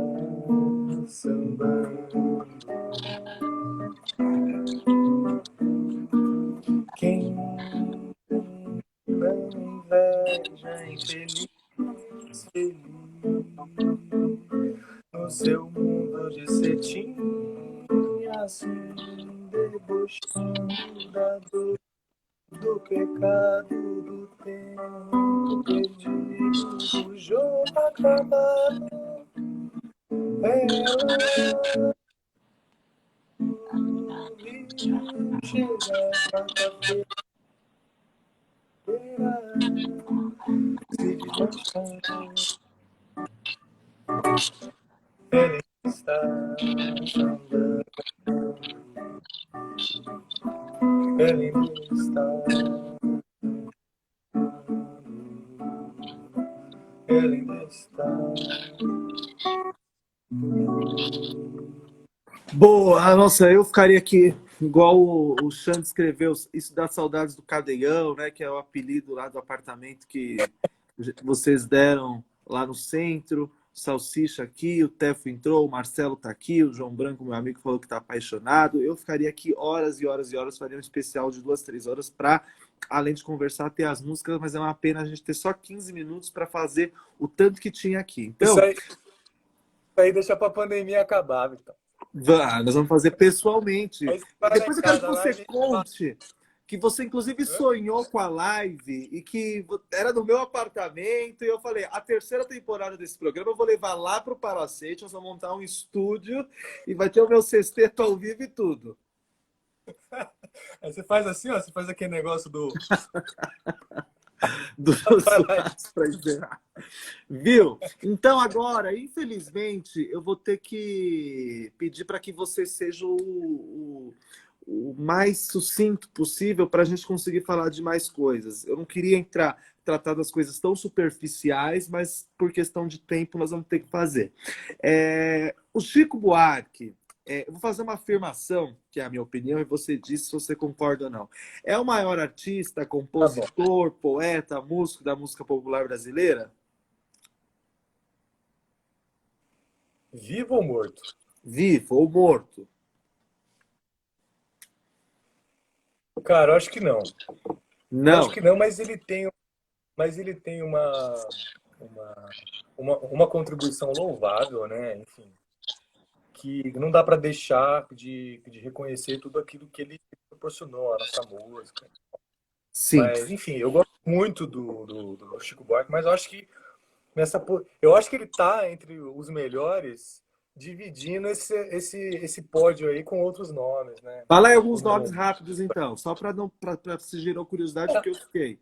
sambando quem não inveja infeliz feliz no seu mundo de cetim assim debochando da dor do pecado do tempo perdido do jogo acabado ela chega quarta-feira se desmanchando ele está andando ele está ele está Boa, nossa, eu ficaria aqui, igual o Xande escreveu, isso dá saudades do Cadeião, né? Que é o apelido lá do apartamento que vocês deram lá no centro. Salsicha aqui, o Tefo entrou, o Marcelo tá aqui, o João Branco, meu amigo, falou que tá apaixonado. Eu ficaria aqui horas e horas e horas, faria um especial de 2, 3 horas para, além de conversar, ter as músicas, mas é uma pena a gente ter só 15 minutos para fazer o tanto que tinha aqui. Então, isso aí deixa pra pandemia acabar, Vitão. Nós vamos fazer pessoalmente. Depois eu quero que você gente... conte que você, inclusive, sonhou com a live e que era no meu apartamento. E eu falei, a terceira temporada desse programa eu vou levar lá para o Palacete, nós vamos montar um estúdio e vai ter o meu sexteto ao vivo e tudo. Aí você faz assim, ó, você faz aquele negócio do... para encerrar. Viu? Então agora, infelizmente, eu vou ter que pedir para que você seja o mais sucinto possível para a gente conseguir falar de mais coisas. Eu não queria tratar das coisas tão superficiais, mas por questão de tempo nós vamos ter que fazer. O Chico Buarque, eu vou fazer uma afirmação, que é a minha opinião, e você diz se você concorda ou não. É o maior artista, compositor, poeta, músico da música popular brasileira? Vivo ou morto? Vivo ou morto? Cara, eu acho que não. Eu acho Não. que não, mas ele tem uma, uma contribuição louvável, né? Enfim, que não dá para deixar de reconhecer tudo aquilo que ele proporcionou à nossa música. Sim. Mas, enfim, eu gosto muito do Chico Buarque, mas eu acho que eu acho que ele tá entre os melhores, dividindo esse pódio aí com outros nomes, né? Fala aí alguns nomes Como, rápidos, então, só para não para se gerou curiosidade, porque eu fiquei.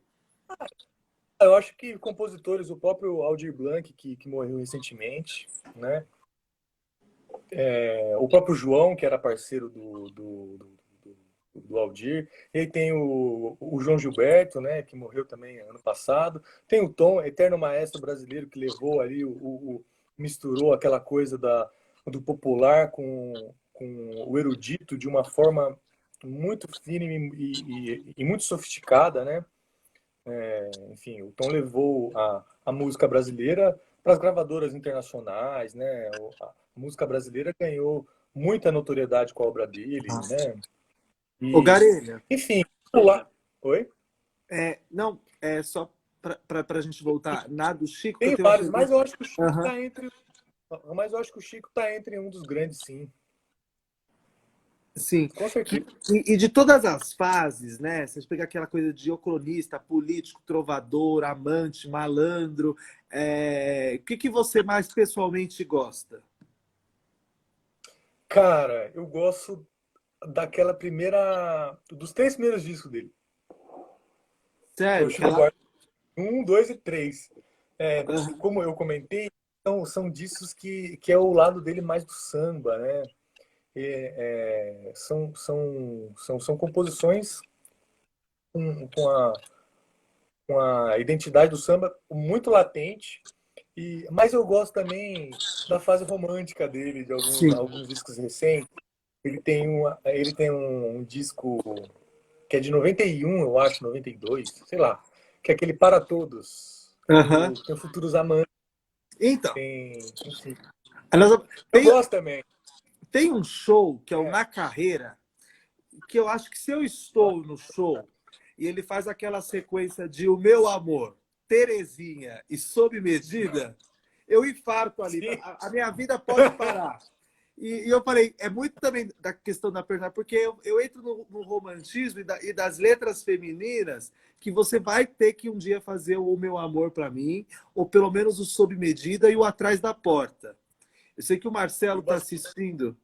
eu acho que compositores, o próprio Aldir Blanc, que morreu recentemente, né? O próprio João, que era parceiro do Aldir. E aí tem o João Gilberto, né, que morreu também ano passado. Tem o Tom, eterno maestro brasileiro, que levou ali, misturou aquela coisa do popular com o erudito de uma forma muito fina e muito sofisticada, né? Enfim, o Tom levou a música brasileira para as gravadoras internacionais, né? A música brasileira ganhou muita notoriedade com a obra dele, né? Ô, E, Garelha, enfim, lá. Oi? não, é só para a gente voltar na do Chico, que eu Tem tenho uma vários, mas pergunta. eu acho que o Chico Aham. está entre, mas eu acho que o Chico tá entre um dos grandes, sim. Sim. Com certeza. E de todas as fases, né? Você pega aquela coisa de cronista, político, trovador, amante, malandro. O que você mais pessoalmente gosta? Cara, eu gosto daquela dos três primeiros discos dele. O Sério? Chico Aquela. Buarque, um, dois e três. Aham. Como eu comentei, são discos que é o lado dele mais do samba, né? São composições com a identidade do samba muito latente. Mas eu gosto também da fase romântica dele, de Sim. alguns discos recentes. Ele tem um disco que é de 91, eu acho, 92, sei lá, que é aquele Para Todos. Aham. Tem o Futuros Amantes, Então, enfim. aliás, Eu tem, gosto também. tem um show que é o É, Na Carreira, que eu acho que se eu lá, estou no show e ele faz aquela sequência de O Meu Amor, Terezinha e Sob Medida, eu infarto ali. sim, A minha vida pode parar. E eu falei, é muito também da questão da personagem, porque eu entro no romantismo e das letras femininas que você vai ter que um dia fazer o Meu Amor para mim, ou pelo menos o Sob Medida e o Atrás da Porta. Eu sei que o Marcelo eu está gosto. assistindo.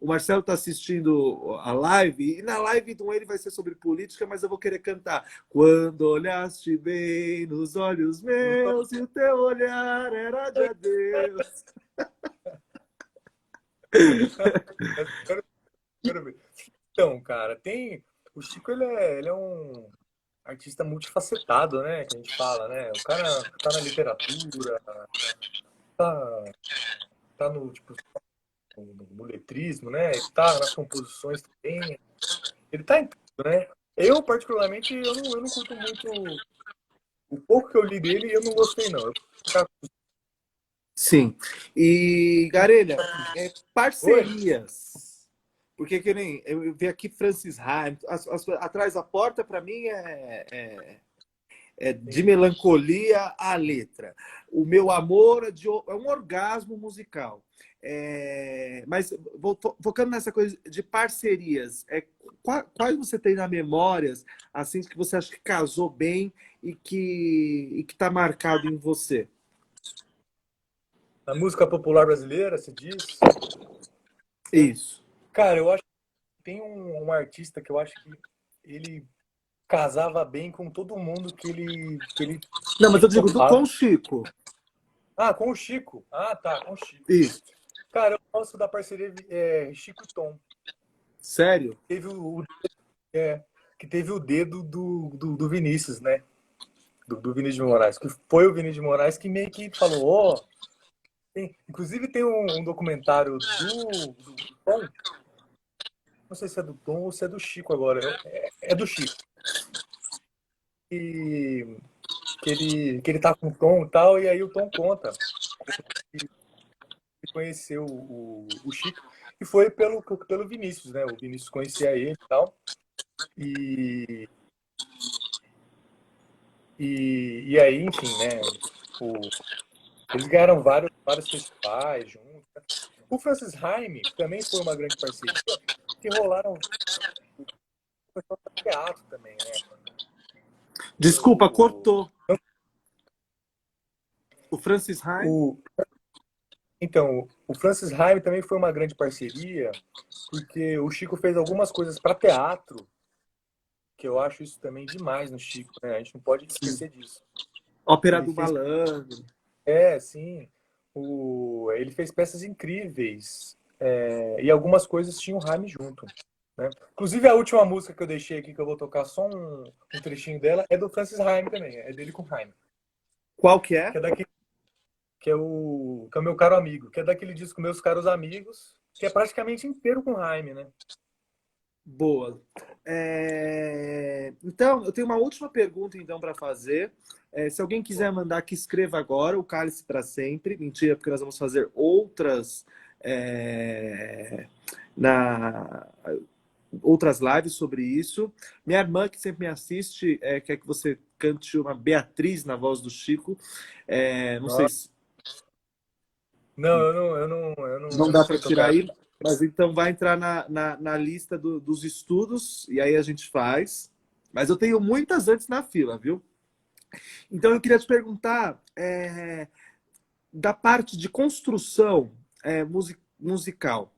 O Marcelo está assistindo a live, e na live do ele vai ser sobre política, mas eu vou querer cantar. Quando olhaste bem nos olhos meus e o teu olhar era de adeus. Quero ver. Então, cara, o Chico, ele é um artista multifacetado, né? Que a gente fala, né? O cara tá na literatura, tá, tá no, tipo, no letrismo, né? Ele tá nas composições também. Ele tá em tudo, né? Eu, particularmente, eu não curto muito. O pouco que eu li dele, eu não gostei, não. Sim. E, Garelha, Oi? parcerias. Porque que nem eu vi aqui Francis Heim, atrás da porta, para mim, é de Sim. melancolia à letra. O meu amor é um orgasmo musical. Mas focando nessa coisa de parcerias, quais você tem na memórias assim que você acha que casou bem e que está marcado em você? A música popular brasileira, se diz, né? Isso. Cara, eu acho que tem um artista que eu acho que ele casava bem com todo mundo que ele Não, mas eu digo com tocava. o Chico. Ah, com o Chico. Ah, tá, com o Chico. Isso. Cara, eu gosto da parceria Chico e Tom. Sério? Teve é, que teve o dedo do Vinícius, né? Do Vinícius de Moraes. Que foi o Vinícius de Moraes que meio que falou, ó. Inclusive tem um documentário do Tom, não sei se é do Tom ou se é do Chico agora. É do Chico. E, que ele tá com o Tom e tal, e aí o Tom conta conhecer o Chico, e foi pelo Vinícius, né? O Vinícius conhecia ele e tal. E aí, enfim, né? Eles ganharam vários festivais juntos. O Francis Haime também foi uma grande parceria, que rolaram teatro também, né? Desculpa, cortou. O Francis Haime? Então, o Francis Haime também foi uma grande parceria, porque o Chico fez algumas coisas para teatro, que eu acho isso também demais no Chico, né? A gente não pode esquecer disso. Ópera do Malandro. Sim. Ele fez peças incríveis. E algumas coisas tinham o Haime junto. Né? Inclusive, a última música que eu deixei aqui, que eu vou tocar só um trechinho dela, é do Francis Haime também. É dele com o Haime. Qual que é? Que é o Meu Caro Amigo. Que é daquele disco Meus Caros Amigos, que é praticamente inteiro com o Haime, né? Boa. Então, eu tenho uma última pergunta então para fazer. Se alguém quiser mandar, que escreva agora, o Cálice para Sempre. Mentira, porque nós vamos fazer outras outras lives sobre isso. Minha irmã, que sempre me assiste, quer que você cante uma Beatriz na voz do Chico. Não sei se... Não, eu não. Não dá para tirar aí. Mas então vai entrar na lista dos estudos e aí a gente faz. Mas eu tenho muitas antes na fila, viu? Então eu queria te perguntar da parte de construção musical,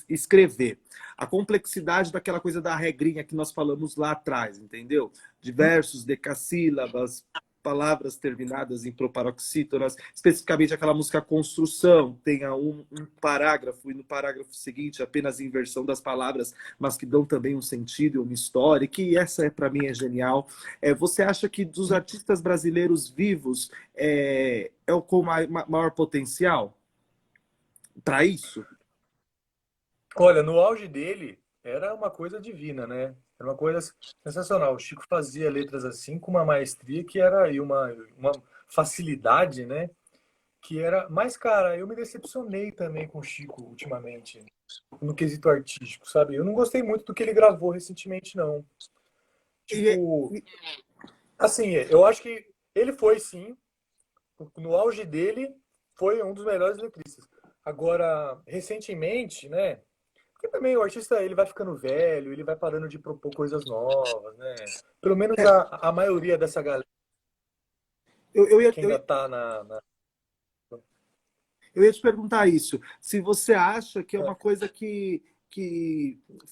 escrever, a complexidade daquela coisa da regrinha que nós falamos lá atrás, entendeu? Diversos, decassílabas, palavras terminadas em proparoxítonas, especificamente aquela música Construção, tenha um parágrafo e no parágrafo seguinte apenas inversão das palavras, mas que dão também um sentido e uma história, que essa para mim é genial. Você acha que dos artistas brasileiros vivos é o com maior potencial para isso? Olha, no auge dele era uma coisa divina, né? Era uma coisa sensacional. O Chico fazia letras assim com uma maestria que era e uma facilidade, né? Que era. Mas, cara, eu me decepcionei também com o Chico ultimamente, no quesito artístico, sabe? Eu não gostei muito do que ele gravou recentemente, não. Tipo, assim, eu acho que ele foi, sim, no auge dele, foi um dos melhores letristas. Agora, recentemente, né? Porque também o artista ele vai ficando velho, ele vai parando de propor coisas novas, né? Pelo menos a maioria dessa galera que ainda tá Eu ia te perguntar isso. Se você acha que é uma coisa que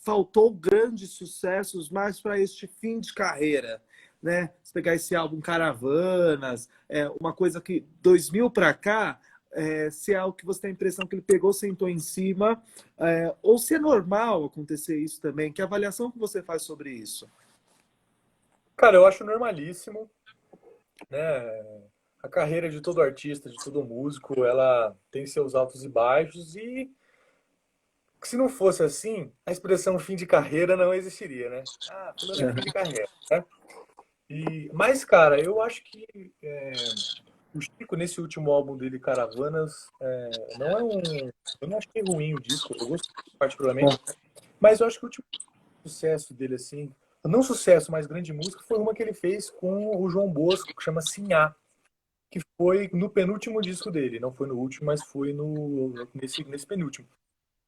faltou grandes sucessos mais para este fim de carreira, né? Se pegar esse álbum Caravanas, uma coisa que 2000 para cá, se é algo que você tem a impressão que ele pegou, sentou em cima, ou se é normal acontecer isso também. Que avaliação que você faz sobre isso? Cara, eu acho normalíssimo, né? A carreira de todo artista, de todo músico, ela tem seus altos e baixos e se não fosse assim, a expressão fim de carreira não existiria, né? Fulano é fim de carreira, né? Mas, cara, eu acho que o Chico, nesse último álbum dele, Caravanas, não é eu não achei ruim o disco, eu gostei particularmente, mas eu acho que o último sucesso dele, assim, não sucesso, mas grande música, foi uma que ele fez com o João Bosco, que chama Sinhá, que foi no penúltimo disco dele. Não foi no último, mas foi nesse penúltimo.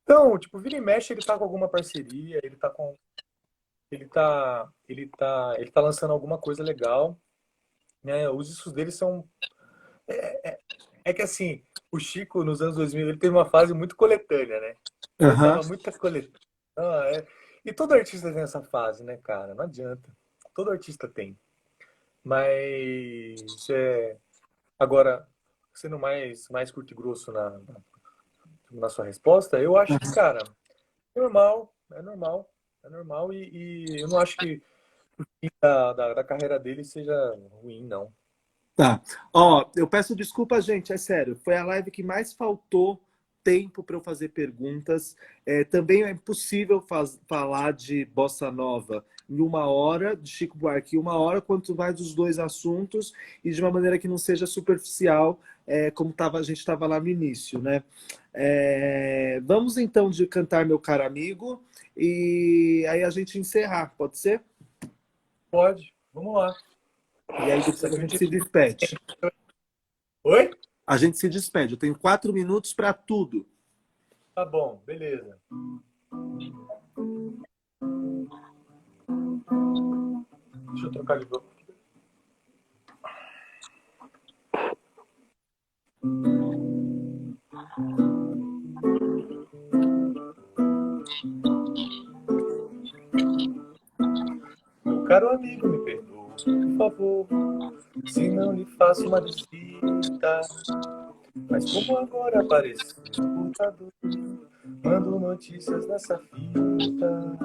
Então, tipo, vira e mexe, ele tá com alguma parceria, ele tá lançando alguma coisa legal, né? Os discos dele são que assim, o Chico nos anos 2000, ele teve uma fase muito coletânea, né? Ele tava muita coletânea. E todo artista tem essa fase, né, cara? Não adianta. Todo artista tem. Mas agora, sendo mais curto e grosso na sua resposta, eu acho que, cara, é normal, e eu não acho que o fim da carreira dele seja ruim, não. Tá. Eu peço desculpa, gente, é sério. Foi a live que mais faltou tempo para eu fazer perguntas. Também é impossível falar de Bossa Nova em 1 hora, de Chico Buarque em 1 hora, quanto mais dos dois assuntos, e de uma maneira que não seja superficial, como a gente estava lá no início, né? Vamos então de cantar Meu Caro Amigo e aí a gente encerrar, pode ser? Pode, vamos lá. E aí depois a gente se despede. Oi? A gente se despede. Eu tenho 4 minutos para tudo. Tá bom, beleza. Deixa eu trocar de boca. Meu caro amigo, me perdoa, por favor, se não lhe faço uma visita. Mas como agora apareceu no computador, mando notícias nessa fita.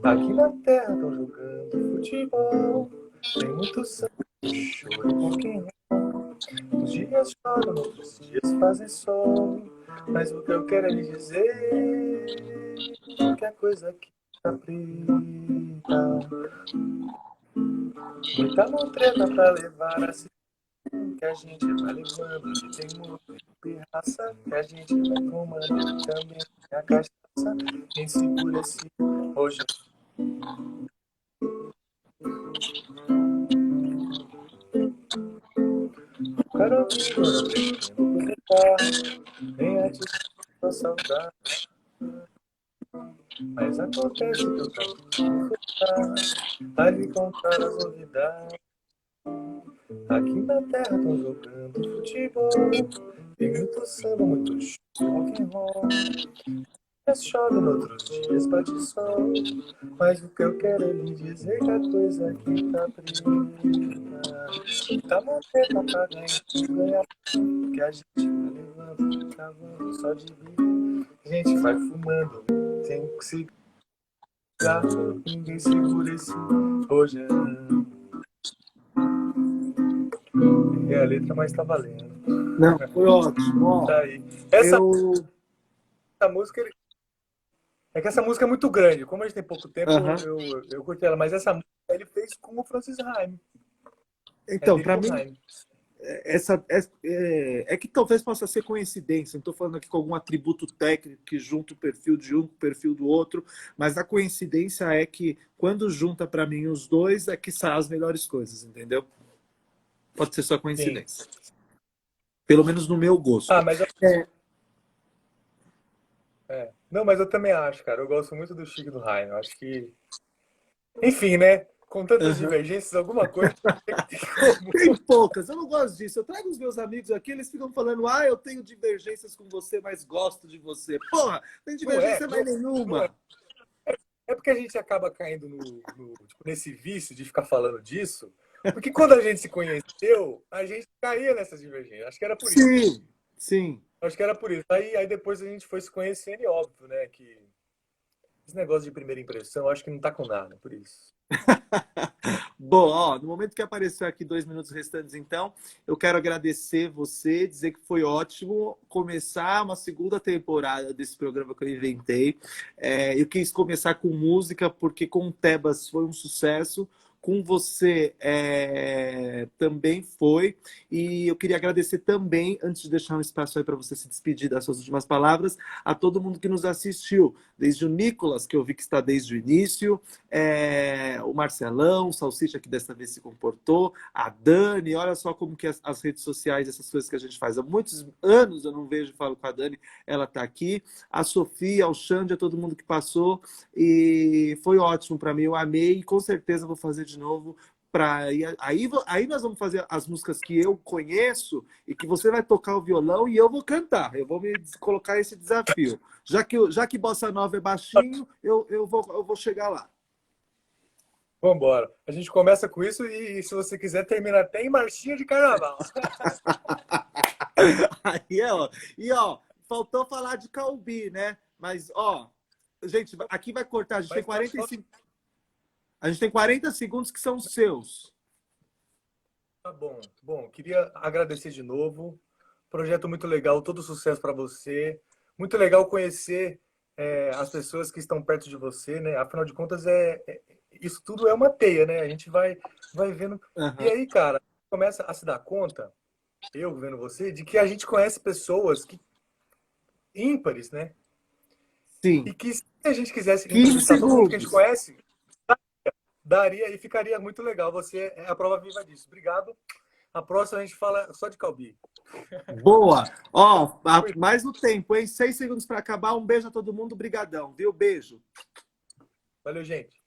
Aqui na terra estão jogando futebol, tem muito sangue, choro e rock'n'roll. Uns dias choram, outros dias fazem sol, mas o que eu quero é lhe dizer que a coisa aqui tá preta. Muita montreta pra levar assim, que a gente vai levando de teimoso de pirraça, que a gente vai tomando também a cachaça, quem segura esse hoje. Quero amigo, não pretendo comentar, nem a te sua saudade, mas acontece que eu canto a lhe contar as novidades. Aqui na terra estão jogando futebol, tem muito samba, muito show, rock'n'roll. Dias chove, noutros dias bate sol, mas o que eu quero é lhe dizer que a coisa aqui tá preta. Tá montanha pra ganhar, que a gente vai levando, cavando só de vir. A gente vai fumando, tem cigarro, ninguém segura esse rojão. É a letra, mas tá valendo. Não, foi ótimo. Ó, tá aí. Essa música... É que essa música é muito grande. Como a gente tem pouco tempo, eu curti ela. Mas essa música ele fez com o Francis Haim. Então, para mim, é que talvez possa ser coincidência. Não estou falando aqui com algum atributo técnico que junta o perfil de um com o perfil do outro, mas a coincidência é que quando junta para mim os dois é que saem as melhores coisas, entendeu? Pode ser só coincidência. Sim. Pelo menos no meu gosto. Mas não, mas eu também acho, cara. Eu gosto muito do Chico e do Haim. Eu acho que... Enfim, né? Com tantas divergências, alguma coisa tem poucas, eu não gosto disso. Eu trago os meus amigos aqui, eles ficam falando, eu tenho divergências com você, mas gosto de você. Porra, tem divergência mais nenhuma. É porque a gente acaba caindo tipo, nesse vício de ficar falando disso, porque quando a gente se conheceu, a gente caía nessas divergências. Acho que era por isso. Sim. Acho que era por isso. Aí depois a gente foi se conhecendo e óbvio, né, que esse negócio de primeira impressão, acho que não tá com nada, por isso. Bom, no momento que apareceu aqui 2 minutos restantes, então, eu quero agradecer você, dizer que foi ótimo começar uma segunda temporada desse programa que eu inventei. Eu quis começar com música, porque com o Tebas foi um sucesso, com você também foi, e eu queria agradecer também, antes de deixar um espaço aí para você se despedir das suas últimas palavras, a todo mundo que nos assistiu, desde o Nicolas, que eu vi que está desde o início, o Marcelão, o Salsicha, que dessa vez se comportou, a Dani, olha só como que as redes sociais, essas coisas que a gente faz, há muitos anos eu não vejo e falo com a Dani, ela está aqui, a Sofia, o Xande, a todo mundo que passou, e foi ótimo para mim, eu amei, e com certeza vou fazer de novo. Aí nós vamos fazer as músicas que eu conheço e que você vai tocar o violão e eu vou cantar. Eu vou me colocar esse desafio. Já que Bossa Nova é baixinho, eu vou chegar lá. Vamos embora. A gente começa com isso e se você quiser terminar até em marchinha de carnaval. Faltou falar de Calbi, né? Mas, gente, aqui vai cortar. A gente tem 40 segundos que são seus. Tá bom. Bom, queria agradecer de novo. Projeto muito legal, todo sucesso para você. Muito legal conhecer as pessoas que estão perto de você, né? Afinal de contas, isso tudo é uma teia, né? A gente vai vendo. E aí, cara, começa a se dar conta, eu vendo você, de que a gente conhece pessoas que ímpares, né? Sim. E que se a gente quisesse 15 entrevistar todo mundo que a gente segundos. conhece, daria e ficaria muito legal. Você é a prova viva disso. Obrigado. A próxima a gente fala só de Calbi. Boa. Ó, mais no tempo, hein? 6 segundos para acabar. Um beijo a todo mundo. Brigadão, viu? Beijo. Valeu, gente.